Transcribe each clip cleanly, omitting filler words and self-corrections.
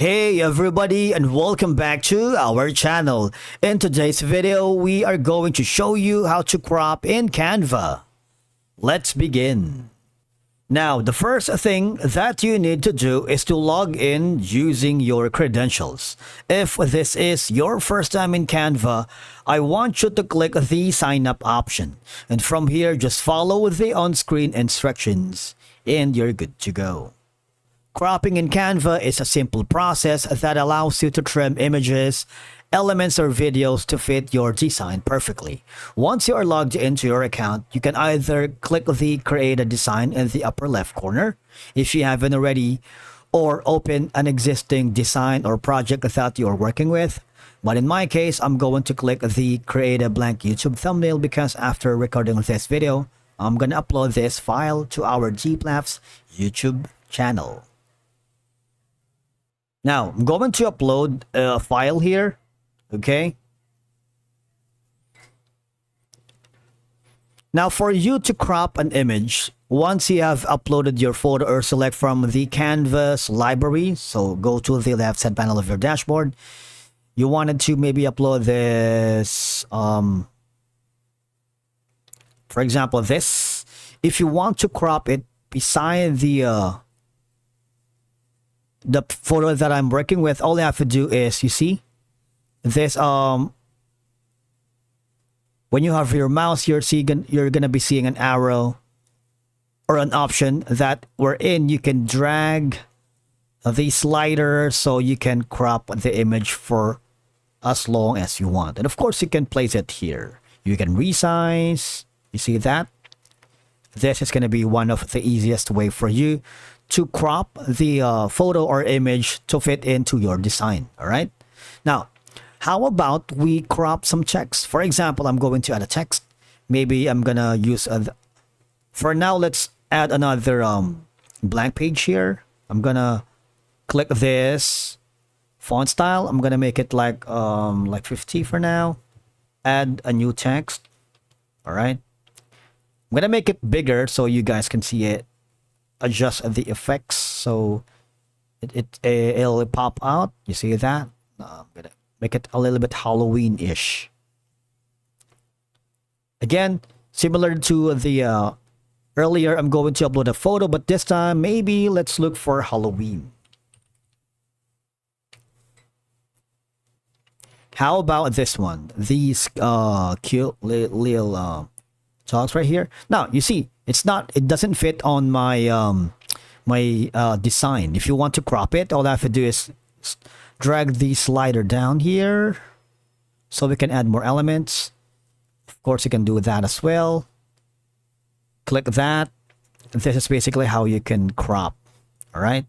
Hey everybody, and welcome back to our channel. In today's video, we are going to show you how to crop in Canva. Let's begin. Now, the first thing that you need to do is to log in using your credentials. If this is your first time in Canva, I want you to click the sign up option. And from here, just follow the on-screen instructions and you're good to go. Cropping in Canva is a simple process that allows you to trim images, elements, or videos to fit your design perfectly. Once you are logged into your account, you can either click the Create a Design in the upper left corner if you haven't already, or open an existing design or project that you are working with. But in my case, I'm going to click the Create a Blank YouTube Thumbnail because after recording this video, I'm going to upload this file to our GPLAFs YouTube channel. Now, I'm going to upload a file here, okay? Now, for you to crop an image, once you have uploaded your photo or select from the Canvas library, so go to the left side panel of your dashboard, you wanted to maybe upload this, for example, this. If you want to crop it beside the photo that I'm working with, all you have to do is, you see this, when you have your mouse, you're gonna be seeing an arrow or an option that wherein you can drag the slider so you can crop the image for as long as you want. And of course, you can place it here. You can resize. You see that? This is going to be one of the easiest way for you to crop the photo or image to fit into your design. All right. Now, how about we crop some text? For example, I'm going to add a text. Maybe I'm going to use for now, let's add another blank page here. I'm going to click this font style. I'm going to make it like 50 for now. Add a new text. All right. I'm going to make it bigger so you guys can see it. Adjust the effects so it'll pop out. You see that? I'm going to make it a little bit Halloween-ish. Again, similar to the earlier, I'm going to upload a photo, but this time maybe let's look for Halloween. How about this one? These cute little talks right here. Now you see it doesn't fit on my design. If you want to crop it, all I have to do is drag the slider down here so we can add more elements. Of course, you can do that as well. Click that. This is basically how you can crop. All right.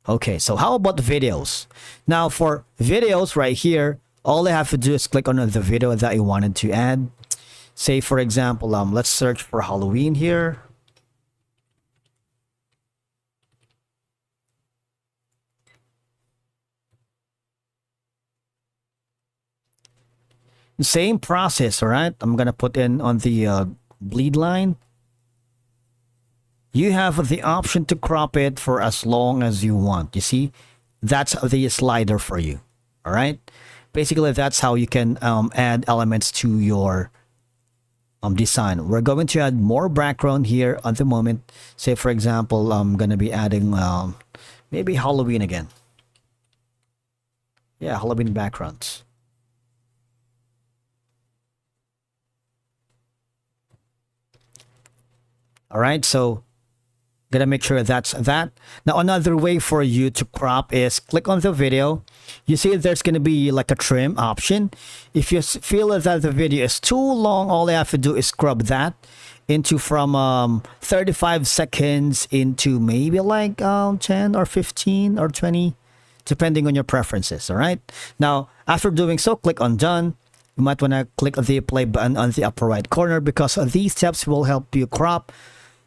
Okay, so how about videos? Now for videos right here, all I have to do is click on the video that you wanted to add. Say, for example, let's search for Halloween here. Same process, all right? I'm going to put in on the bleed line. You have the option to crop it for as long as you want. You see, that's the slider for you, all right? Basically, that's how you can add elements to your design. We're going to add more background here at the moment. Say, for example, I'm going to be adding maybe Halloween again. Yeah, Halloween backgrounds. All right, so gotta make sure that's that. Now, another way for you to crop is click on the video. You see there's going to be like a trim option. If you feel that the video is too long, all you have to do is scrub that into from 35 seconds into maybe like 10 or 15 or 20, depending on your preferences. All right. Now, after doing so, click on done. You might want to click the play button on the upper right corner because these steps will help you crop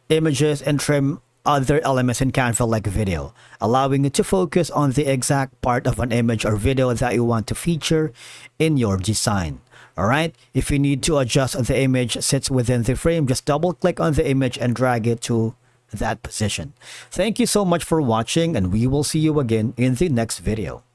images and trim other elements in Canva like video, allowing you to focus on the exact part of an image or video that you want to feature in your design. All right. If you need to adjust the image sits within the frame, just double click on the image and drag it to that position. Thank you so much for watching, and we will see you again in the next video.